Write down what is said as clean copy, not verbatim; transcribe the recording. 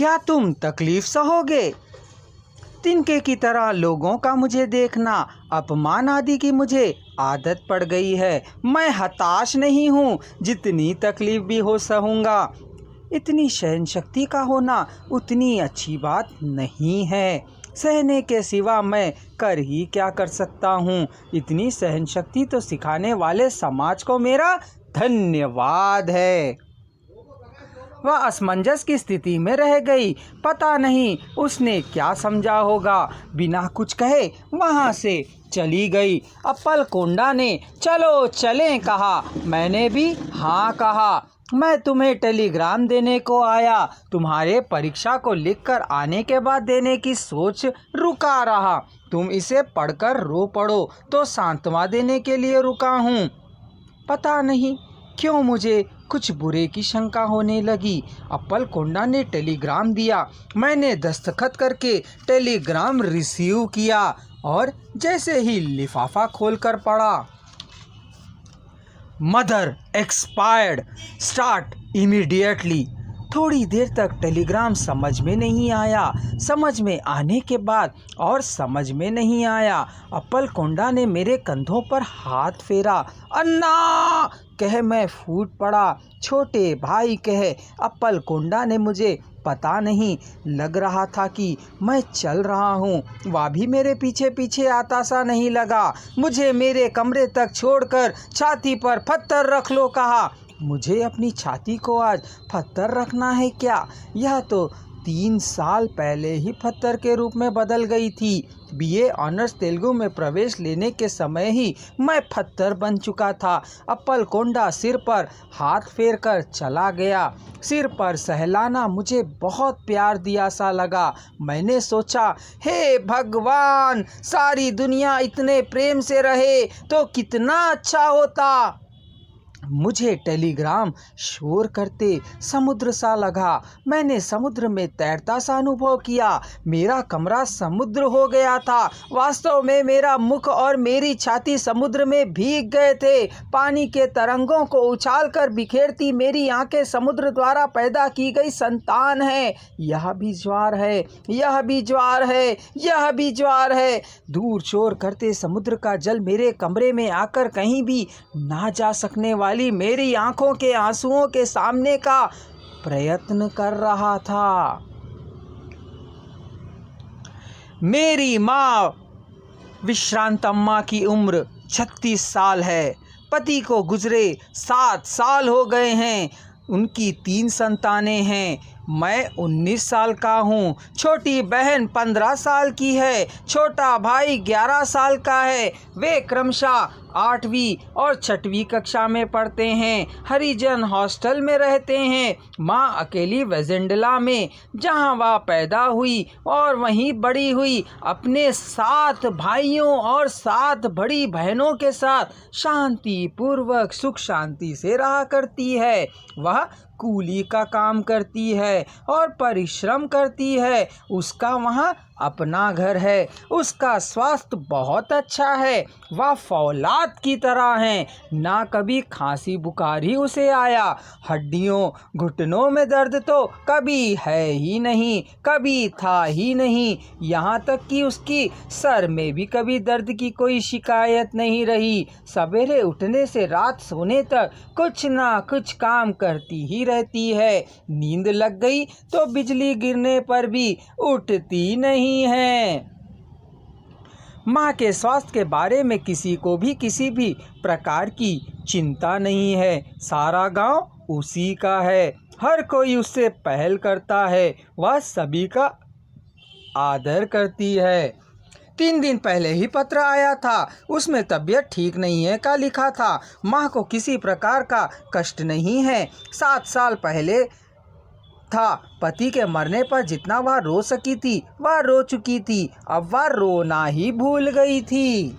क्या तुम तकलीफ सहोगे? तिनके की तरह लोगों का मुझे देखना, अपमान आदि की मुझे आदत पड़ गई है। मैं हताश नहीं हूँ, जितनी तकलीफ भी हो सहूँगा। इतनी सहन शक्ति का होना उतनी अच्छी बात नहीं है। सहने के सिवा मैं कर ही क्या कर सकता हूँ। इतनी सहन शक्ति तो सिखाने वाले समाज को मेरा धन्यवाद है। वह असमंजस की स्थिति में रह गई। पता नहीं उसने क्या समझा होगा। बिना कुछ कहे वहाँ से चली गई। अप्पलकोंडा ने चलो चलें कहा। मैंने भी हाँ कहा। मैं तुम्हें टेलीग्राम देने को आया। तुम्हारे परीक्षा को लिखकर आने के बाद देने की सोच रुका रहा। तुम इसे पढ़कर रो पड़ो तो सांत्वना देने के लिए रुका हूँ। पता नहीं क्यों मुझे कुछ बुरे की शंका होने लगी। अप्पलकोंडा ने टेलीग्राम दिया। मैंने दस्तखत करके टेलीग्राम रिसीव किया और जैसे ही लिफाफा खोलकर पढ़ा, मदर एक्सपायर्ड, स्टार्ट इमीडिएटली। थोड़ी देर तक टेलीग्राम समझ में नहीं आया। समझ में आने के बाद और समझ में नहीं आया। अप्पलकोंडा ने मेरे कंधों पर हाथ फेरा। अन्ना कह मैं फूट पड़ा। छोटे भाई कहे। अप्पलकोंडा ने मुझे पता नहीं लग रहा था कि मैं चल रहा हूँ। वह भी मेरे पीछे पीछे आता सा नहीं लगा। मुझे मेरे कमरे तक छोड़कर छाती पर पत्थर रख लो कहा। मुझे अपनी छाती को आज पत्थर रखना है क्या? यह तो 3 साल पहले ही पत्थर के रूप में बदल गई थी। बीए ऑनर्स तेलुगु में प्रवेश लेने के समय ही मैं पत्थर बन चुका था। अप्पलकोंडा सिर पर हाथ फेर कर चला गया। सिर पर सहलाना मुझे बहुत प्यार दिया सा लगा। मैंने सोचा, हे भगवान, सारी दुनिया इतने प्रेम से रहे तो कितना अच्छा होता। मुझे टेलीग्राम शोर करते समुद्र सा लगा। मैंने समुद्र में तैरता सा अनुभव किया। मेरा कमरा समुद्र हो गया था। वास्तव में मेरा मुख और मेरी छाती समुद्र में भीग गए थे। पानी के तरंगों को उछालकर बिखेरती मेरी आंखें समुद्र द्वारा पैदा की गई संतान है। यह भी ज्वार है, यह भी ज्वार है, यह भी ज्वार है। दूर शोर करते समुद्र का जल मेरे कमरे में आकर कहीं भी ना जा सकने वाली मेरी आंखों के आंसुओं के सामने का प्रयत्न कर रहा था। मेरी माँ विश्रांतम्मा की उम्र 36 साल है। पति को गुजरे 7 साल हो गए हैं। उनकी 3 संतानें हैं। मैं 19 साल का हूँ। छोटी बहन 15 साल की है। छोटा भाई 11 साल का है। वे क्रमशः 8वीं और 6वीं कक्षा में पढ़ते हैं। हरिजन हॉस्टल में रहते हैं। माँ अकेली वेजेंडला में, जहाँ वह पैदा हुई और वहीं बड़ी हुई, अपने 7 भाइयों और 7 बड़ी बहनों के साथ शांति पूर्वक सुख शांति से रहा करती है। वह कूली का काम करती है और परिश्रम करती है। उसका वहाँ अपना घर है। उसका स्वास्थ्य बहुत अच्छा है। वह फौलाद की तरह है। ना कभी खांसी बुखार ही उसे आया। हड्डियों घुटनों में दर्द तो कभी है ही नहीं, कभी था ही नहीं। यहाँ तक कि उसकी सर में भी कभी दर्द की कोई शिकायत नहीं रही। सवेरे उठने से रात सोने तक कुछ ना कुछ काम करती ही रहती है। नींद लग गई तो बिजली गिरने पर भी उठती नहीं है। माँ के स्वास्थ्य के बारे में किसी को भी किसी भी प्रकार की चिंता नहीं है। सारा गांव उसी का है। हर कोई उससे पहल करता है। वह सभी का आदर करती है। 3 दिन पहले ही पत्र आया था। उसमें तबीयत ठीक नहीं है का लिखा था। माँ को किसी प्रकार का कष्ट नहीं है। 7 साल पहले था। पति के मरने पर जितना वह रो सकी थी वह रो चुकी थी। अब वह रोना ही भूल गई थी।